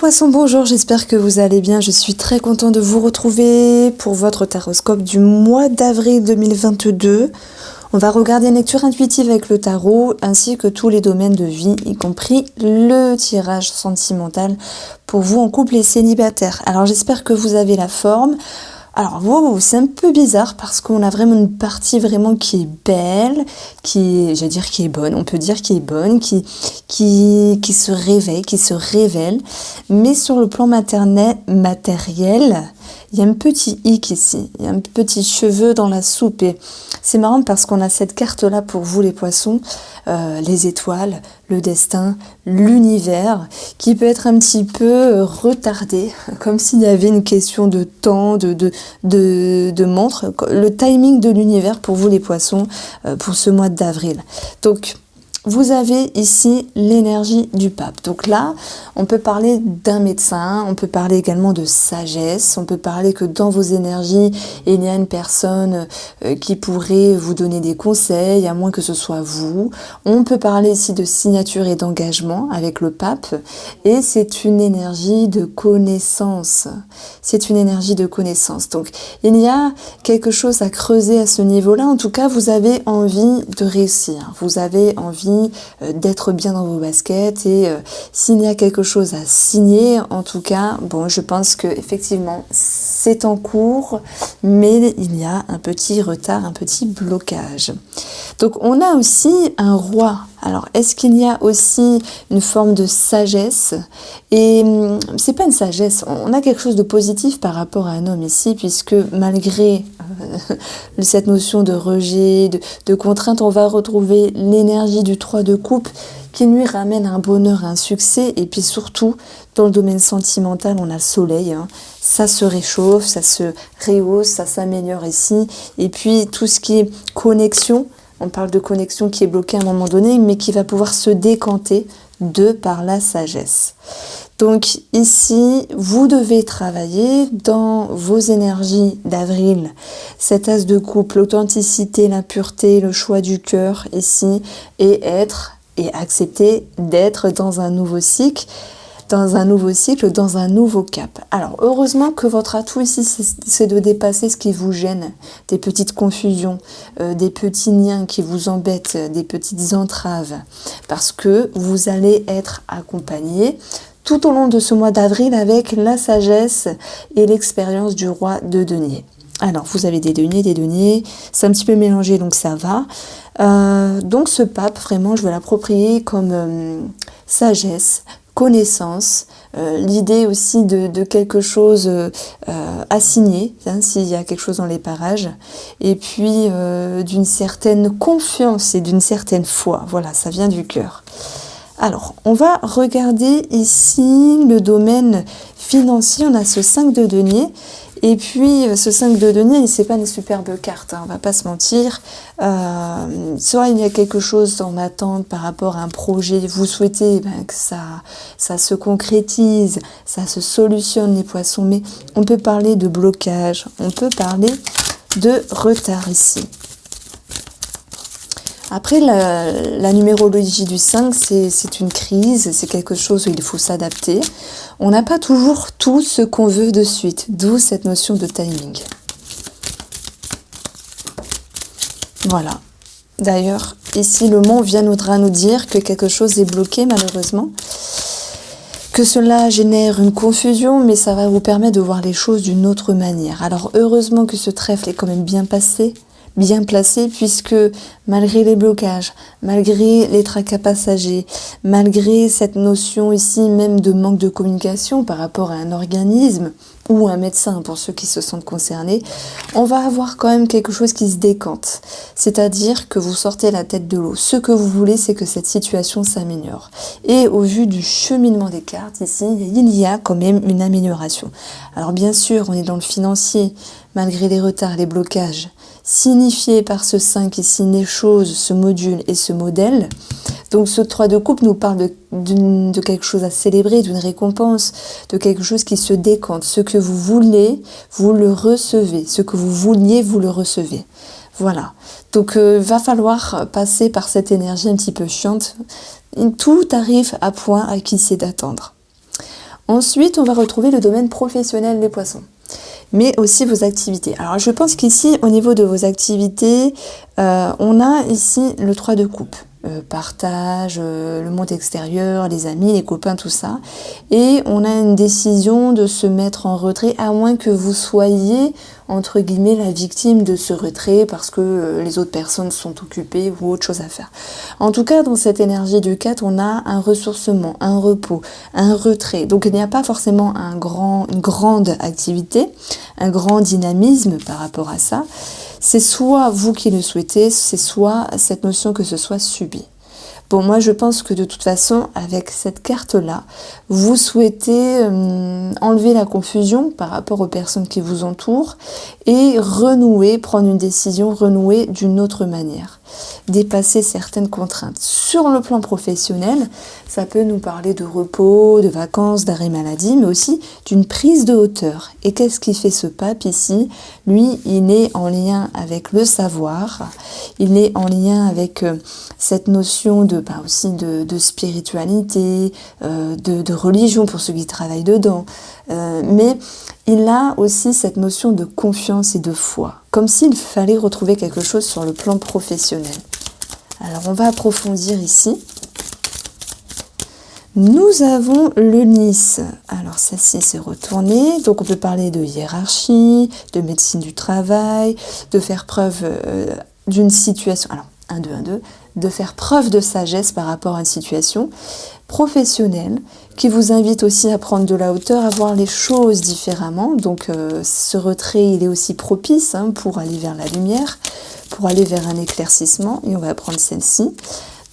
Poissons, bonjour, j'espère que vous allez bien. Je suis très contente de vous retrouver pour votre taroscope du mois d'avril 2022. On va regarder une lecture intuitive avec le tarot ainsi que tous les domaines de vie, y compris le tirage sentimental pour vous en couple et célibataire. Alors j'espère que vous avez la forme. Alors c'est un peu bizarre parce qu'on a vraiment une partie vraiment qui est belle, qui est bonne, on peut dire qui est bonne, qui se réveille, qui se révèle. Mais sur le plan matériel, il y a un petit hic ici, il y a un petit cheveu dans la soupe. Et c'est marrant parce qu'on a cette carte-là pour vous les poissons, les étoiles, le destin, l'univers, qui peut être un petit peu retardé, comme s'il y avait une question de temps, de montre, le timing de l'univers pour vous les poissons, pour ce mois d'avril. Donc, vous avez ici l'énergie du pape. Donc là, on peut parler d'un médecin, on peut parler également de sagesse, on peut parler que dans vos énergies, il y a une personne qui pourrait vous donner des conseils, à moins que ce soit vous. On peut parler ici de signature et d'engagement avec le pape. Et c'est une énergie de connaissance. C'est une énergie de connaissance. Donc, il y a quelque chose à creuser à ce niveau-là. En tout cas, vous avez envie de réussir. Vous avez envie d'être bien dans vos baskets et s'il y a quelque chose à signer, en tout cas, je pense que effectivement c'est en cours, mais il y a un petit retard, un petit blocage. Donc on a aussi un roi. Alors est-ce qu'il y a aussi une forme de sagesse? Et c'est pas une sagesse, on a quelque chose de positif par rapport à un homme ici, puisque malgré cette notion de rejet, de contrainte, on va retrouver l'énergie du 3 de coupe qui lui ramène un bonheur, un succès. Et puis surtout, dans le domaine sentimental, on a le soleil, ça se réchauffe, ça se rehausse, ça s'améliore ici. Et puis tout ce qui est connexion, on parle de connexion qui est bloquée à un moment donné, mais qui va pouvoir se décanter par la sagesse. Donc ici, vous devez travailler dans vos énergies d'avril. Cet as de coupe, l'authenticité, la pureté, le choix du cœur ici, et accepter d'être dans un nouveau cycle, dans un nouveau cap. Alors, heureusement que votre atout ici, c'est de dépasser ce qui vous gêne, des petites confusions, des petits liens qui vous embêtent, des petites entraves, parce que vous allez être accompagné tout au long de ce mois d'avril avec la sagesse et l'expérience du roi de denier. Alors, vous avez des deniers, c'est un petit peu mélangé, donc ça va. Donc, ce pape, vraiment, je vais l'approprier comme sagesse, connaissance, l'idée aussi de quelque chose à signer, s'il y a quelque chose dans les parages, et puis d'une certaine confiance et d'une certaine foi. Voilà, ça vient du cœur. Alors, on va regarder ici le domaine financier. On a ce 5 de denier. Et puis, ce 5 de denier, c'est pas une superbe carte, on va pas se mentir. Soit il y a quelque chose en attente par rapport à un projet, vous souhaitez que ça se concrétise, ça se solutionne les poissons, mais on peut parler de blocage, on peut parler de retard ici. Après, la numérologie du 5, c'est une crise, c'est quelque chose où il faut s'adapter. On n'a pas toujours tout ce qu'on veut de suite, d'où cette notion de timing. Voilà. D'ailleurs, ici, le mont viendra nous dire que quelque chose est bloqué, malheureusement. Que cela génère une confusion, mais ça va vous permettre de voir les choses d'une autre manière. Alors, heureusement que ce trèfle est quand même bien placé, puisque malgré les blocages, malgré les tracas passagers, malgré cette notion ici même de manque de communication par rapport à un organisme ou un médecin pour ceux qui se sentent concernés, on va avoir quand même quelque chose qui se décante. C'est-à-dire que vous sortez la tête de l'eau. Ce que vous voulez, c'est que cette situation s'améliore. Et au vu du cheminement des cartes ici, il y a quand même une amélioration. Alors bien sûr, on est dans le financier, malgré les retards, les blocages, signifié par ce 5 ici, les choses, ce module et ce modèle. Donc ce 3 de coupe nous parle de quelque chose à célébrer, d'une récompense, de quelque chose qui se décante. Ce que vous voulez, vous le recevez. Ce que vous vouliez, vous le recevez. Voilà. Donc va falloir passer par cette énergie un petit peu chiante. Tout arrive à point à qui c'est d'attendre. Ensuite, on va retrouver le domaine professionnel des poissons, mais aussi vos activités. Alors, je pense qu'ici, au niveau de vos activités, on a ici le 3 de coupe. Partage, le monde extérieur, les amis, les copains, tout ça. Et on a une décision de se mettre en retrait, à moins que vous soyez, entre guillemets, la victime de ce retrait parce que les autres personnes sont occupées ou autre chose à faire. En tout cas, dans cette énergie du 4, on a un ressourcement, un repos, un retrait. Donc il n'y a pas forcément une grande activité, un grand dynamisme par rapport à ça. C'est soit vous qui le souhaitez, c'est soit cette notion que ce soit subi. Bon, moi je pense que de toute façon, avec cette carte-là, vous souhaitez enlever la confusion par rapport aux personnes qui vous entourent et renouer, prendre une décision, renouer d'une autre manière. Dépasser certaines contraintes. Sur le plan professionnel, ça peut nous parler de repos, de vacances, d'arrêt maladie, mais aussi d'une prise de hauteur. Et qu'est-ce qui fait ce pape ici? Lui, il est en lien avec le savoir, il est en lien avec cette notion de spiritualité, de religion pour ceux qui travaillent dedans, mais il a aussi cette notion de confiance et de foi, comme s'il fallait retrouver quelque chose sur le plan professionnel. Alors on va approfondir ici. Nous avons le Nice. Alors ça-ci c'est retourné, donc on peut parler de hiérarchie, de médecine du travail, de faire preuve d'une situation. Alors 1, 2, 1, 2. De faire preuve de sagesse par rapport à une situation professionnelle qui vous invite aussi à prendre de la hauteur, à voir les choses différemment. Donc ce retrait, il est aussi propice pour aller vers la lumière, pour aller vers un éclaircissement. Et on va prendre celle-ci.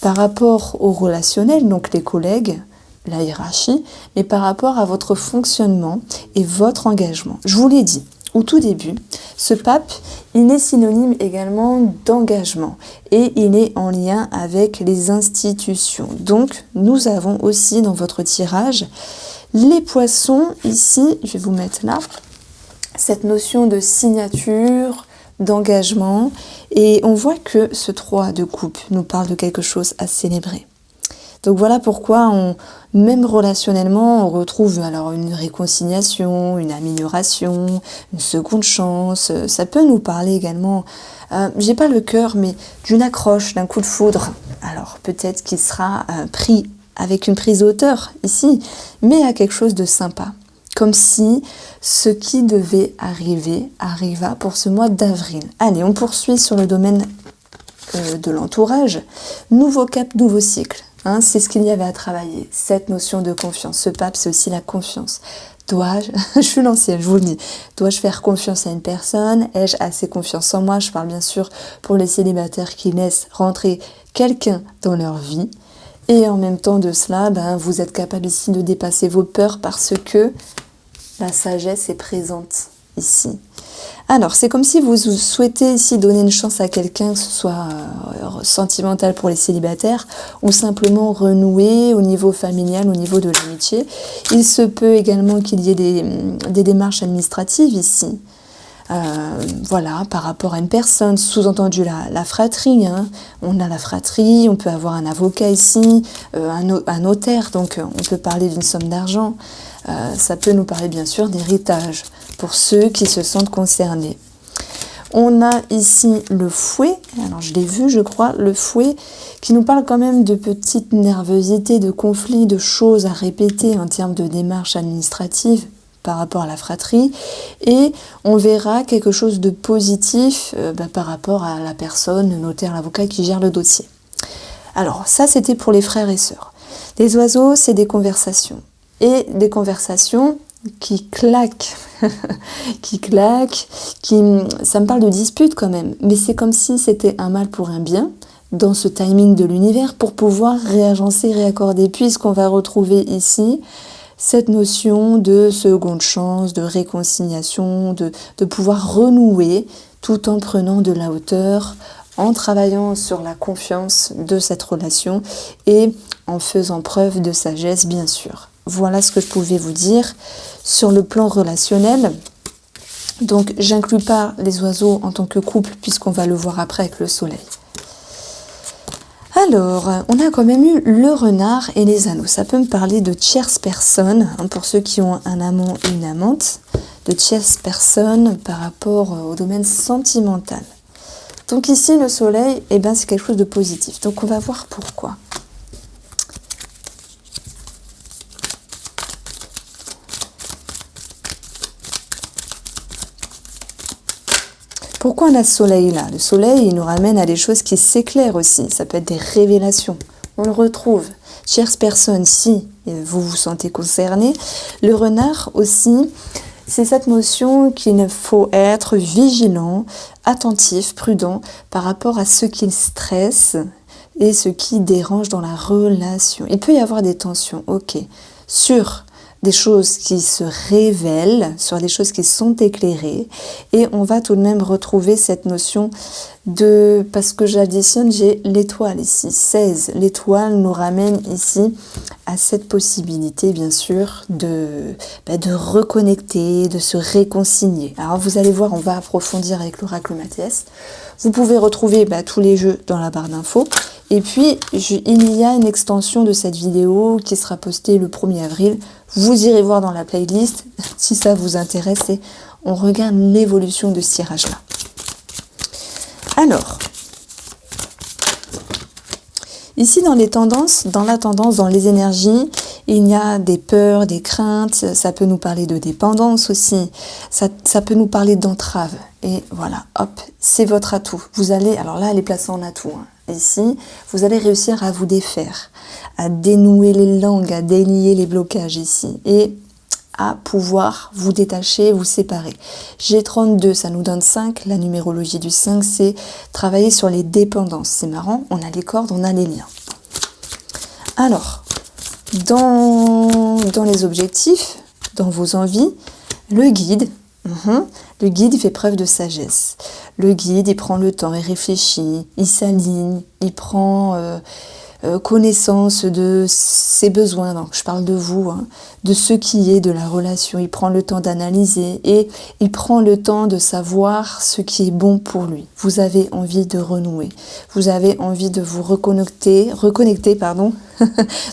Par rapport au relationnel, donc les collègues, la hiérarchie, mais par rapport à votre fonctionnement et votre engagement. Je vous l'ai dit au tout début, ce pape, il est synonyme également d'engagement et il est en lien avec les institutions. Donc, nous avons aussi dans votre tirage les poissons. Ici, je vais vous mettre là, cette notion de signature, d'engagement. Et on voit que ce 3 de coupe nous parle de quelque chose à célébrer. Donc voilà pourquoi, même relationnellement, on retrouve alors une réconciliation, une amélioration, une seconde chance. Ça peut nous parler également, j'ai pas le cœur, mais d'une accroche, d'un coup de foudre. Alors peut-être qu'il sera pris avec une prise de hauteur ici, mais à quelque chose de sympa. Comme si ce qui devait arriver arriva pour ce mois d'avril. Allez, on poursuit sur le domaine de l'entourage. Nouveau cap, nouveau cycle. C'est ce qu'il y avait à travailler, cette notion de confiance. Ce pape, c'est aussi la confiance. Dois-je, je suis l'ancienne, je vous le dis, dois-je faire confiance à une personne? Ai-je assez confiance en moi? Je parle bien sûr pour les célibataires qui laissent rentrer quelqu'un dans leur vie. Et en même temps de cela, vous êtes capable ici de dépasser vos peurs parce que la sagesse est présente ici. Alors, c'est comme si vous souhaitez ici donner une chance à quelqu'un, que ce soit sentimental pour les célibataires ou simplement renouer au niveau familial, au niveau de l'amitié. Il se peut également qu'il y ait des démarches administratives ici. Voilà, par rapport à une personne, sous-entendu la fratrie. On a la fratrie, on peut avoir un avocat ici, un notaire, donc on peut parler d'une somme d'argent. Ça peut nous parler bien sûr d'héritage pour ceux qui se sentent concernés. On a ici le fouet, alors je l'ai vu je crois, le fouet qui nous parle quand même de petites nervosités, de conflits, de choses à répéter en termes de démarches administratives par rapport à la fratrie, et on verra quelque chose de positif par rapport à la personne, le notaire, l'avocat qui gère le dossier. Alors ça c'était pour les frères et sœurs. Les oiseaux, c'est des conversations. Et des conversations qui claquent, ça me parle de dispute quand même, mais c'est comme si c'était un mal pour un bien, dans ce timing de l'univers, pour pouvoir réagencer, réaccorder, puisqu'on va retrouver ici cette notion de seconde chance, de réconciliation, de pouvoir renouer tout en prenant de la hauteur, en travaillant sur la confiance de cette relation et en faisant preuve de sagesse, bien sûr. Voilà ce que je pouvais vous dire sur le plan relationnel. Donc, j'inclus pas les oiseaux en tant que couple, puisqu'on va le voir après avec le soleil. Alors, on a quand même eu le renard et les anneaux. Ça peut me parler de tierce personne, hein, pour ceux qui ont un amant et une amante, de tierce personne par rapport au domaine sentimental. Donc ici, le soleil, eh ben, c'est quelque chose de positif. Donc on va voir pourquoi. Pourquoi on a ce soleil là? Le soleil, il nous ramène à des choses qui s'éclairent aussi. Ça peut être des révélations. On le retrouve. Chères personnes, si vous vous sentez concerné, le renard aussi, c'est cette notion qu'il faut être vigilant, attentif, prudent par rapport à ce qui stresse et ce qui dérange dans la relation. Il peut y avoir des tensions, ok, sur des choses qui se révèlent, sur des choses qui sont éclairées, et on va tout de même retrouver cette notion de, parce que j'additionne, j'ai l'étoile ici, 16. L'étoile nous ramène ici à cette possibilité, bien sûr, de reconnecter, de se réconcilier. Alors vous allez voir, on va approfondir avec l'oracle Mathias. Vous pouvez retrouver tous les jeux dans la barre d'infos. Et puis, il y a une extension de cette vidéo qui sera postée le 1er avril. Vous irez voir dans la playlist si ça vous intéresse et on regarde l'évolution de ce tirage-là. Alors, ici dans les tendances, dans les énergies, il y a des peurs, des craintes, ça peut nous parler de dépendance aussi, ça peut nous parler d'entrave. Et voilà, hop, c'est votre atout. Vous allez, alors là, elle est placée en atout, hein. Ici, vous allez réussir à vous défaire, à dénouer les langues, à délier les blocages ici et à pouvoir vous détacher, vous séparer. G32, ça nous donne 5. La numérologie du 5, c'est travailler sur les dépendances. C'est marrant, on a les cordes, on a les liens. Alors, dans les objectifs, dans vos envies, le guide, le guide, il fait preuve de sagesse. Le guide, il prend le temps, il réfléchit, il s'aligne, il prend connaissance de ses besoins. Donc, je parle de vous, hein, de ce qui est de la relation. Il prend le temps d'analyser et il prend le temps de savoir ce qui est bon pour lui. Vous avez envie de renouer. Vous avez envie de vous reconnecter,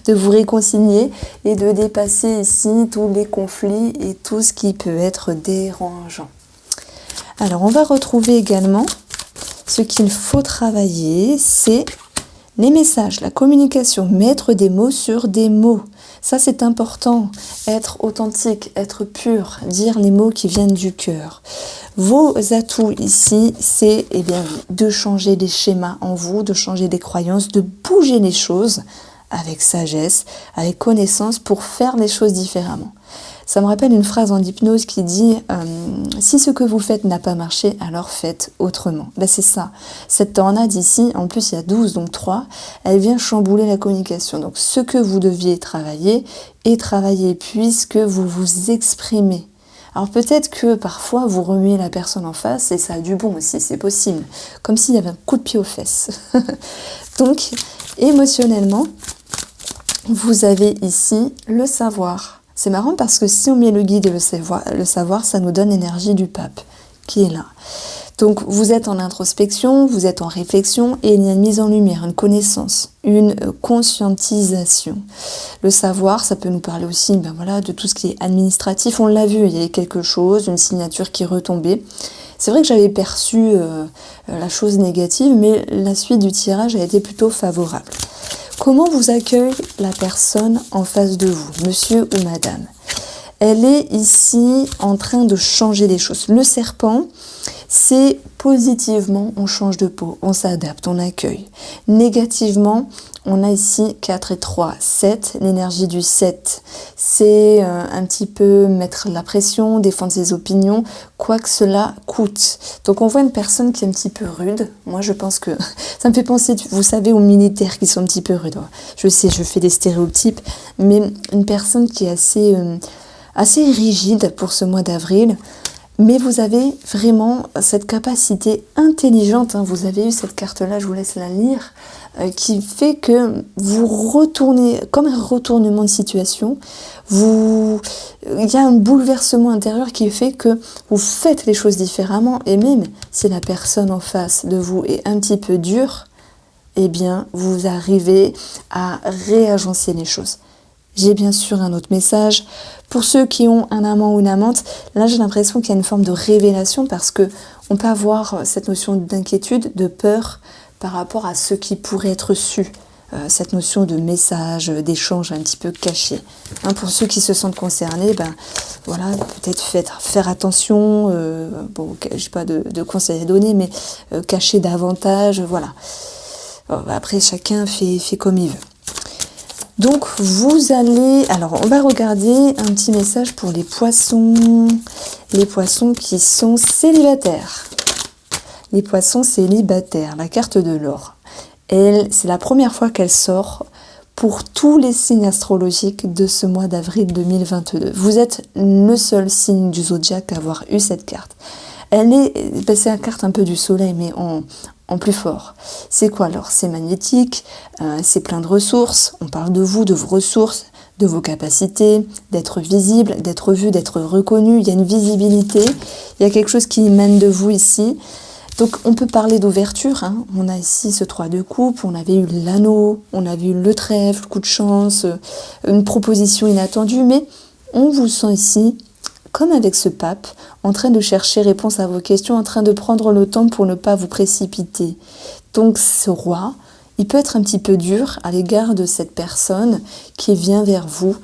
de vous réconcilier et de dépasser ici tous les conflits et tout ce qui peut être dérangeant. Alors, on va retrouver également ce qu'il faut travailler, c'est les messages, la communication, mettre des mots sur des mots. Ça, c'est important. Être authentique, être pur, dire les mots qui viennent du cœur. Vos atouts ici, c'est de changer des schémas en vous, de changer des croyances, de bouger les choses avec sagesse, avec connaissance pour faire les choses différemment. Ça me rappelle une phrase en hypnose qui dit si ce que vous faites n'a pas marché, alors faites autrement. C'est ça. Cette tornade ici, en plus il y a 12, donc 3, elle vient chambouler la communication. Donc ce que vous deviez travailler, et travailler puisque vous vous exprimez. Alors peut-être que parfois vous remuez la personne en face et ça a du bon aussi, c'est possible. Comme s'il y avait un coup de pied aux fesses. Donc émotionnellement, vous avez ici le savoir. C'est marrant parce que si on met le guide et le savoir, ça nous donne l'énergie du pape qui est là. Donc vous êtes en introspection, vous êtes en réflexion et il y a une mise en lumière, une connaissance, une conscientisation. Le savoir, ça peut nous parler aussi de tout ce qui est administratif. On l'a vu, il y avait quelque chose, une signature qui retombait. C'est vrai que j'avais perçu la chose négative, mais la suite du tirage a été plutôt favorable. Comment vous accueille la personne en face de vous, monsieur ou madame? Elle est ici en train de changer des choses. Le serpent, c'est positivement, on change de peau, on s'adapte, on accueille. Négativement, on a ici 4 et 3, 7, l'énergie du 7. C'est un petit peu mettre la pression, défendre ses opinions, quoi que cela coûte. Donc on voit une personne qui est un petit peu rude. Moi je pense que ça me fait penser, vous savez, aux militaires qui sont un petit peu rudes. Je sais, je fais des stéréotypes, mais une personne qui est assez rigide pour ce mois d'avril. Mais vous avez vraiment cette capacité intelligente, vous avez eu cette carte-là, je vous laisse la lire, qui fait que vous retournez, comme un retournement de situation, il y a un bouleversement intérieur qui fait que vous faites les choses différemment, et même si la personne en face de vous est un petit peu dure, eh bien, vous arrivez à réagencer les choses. J'ai bien sûr un autre message. Pour ceux qui ont un amant ou une amante, là j'ai l'impression qu'il y a une forme de révélation parce que on peut avoir cette notion d'inquiétude, de peur par rapport à ce qui pourrait être su. Cette notion de message, d'échange un petit peu caché. Pour ceux qui se sentent concernés, voilà, peut-être faire attention, bon, je n'ai pas de conseils à donner, mais cacher davantage, voilà. Après, chacun fait comme il veut. Donc, vous allez... Alors, on va regarder un petit message pour les poissons. Les poissons qui sont célibataires. Les poissons célibataires, la carte de l'or. C'est la première fois qu'elle sort pour tous les signes astrologiques de ce mois d'avril 2022. Vous êtes le seul signe du zodiaque à avoir eu cette carte. C'est la carte un peu du soleil, mais en plus fort. C'est quoi alors? C'est magnétique, c'est plein de ressources. On parle de vous, de vos ressources, de vos capacités, d'être visible, d'être vu, d'être reconnu. Il y a une visibilité, il y a quelque chose qui émane de vous ici. Donc on peut parler d'ouverture, on a ici ce 3 de coupe, on avait eu l'anneau, on avait eu le trèfle, le coup de chance, une proposition inattendue, mais on vous sent ici, comme avec ce pape, en train de chercher réponse à vos questions, en train de prendre le temps pour ne pas vous précipiter. Donc ce roi, il peut être un petit peu dur à l'égard de cette personne qui vient vers vous,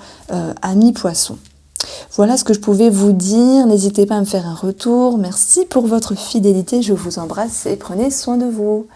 ami poisson. Voilà ce que je pouvais vous dire. N'hésitez pas à me faire un retour. Merci pour votre fidélité. Je vous embrasse et prenez soin de vous.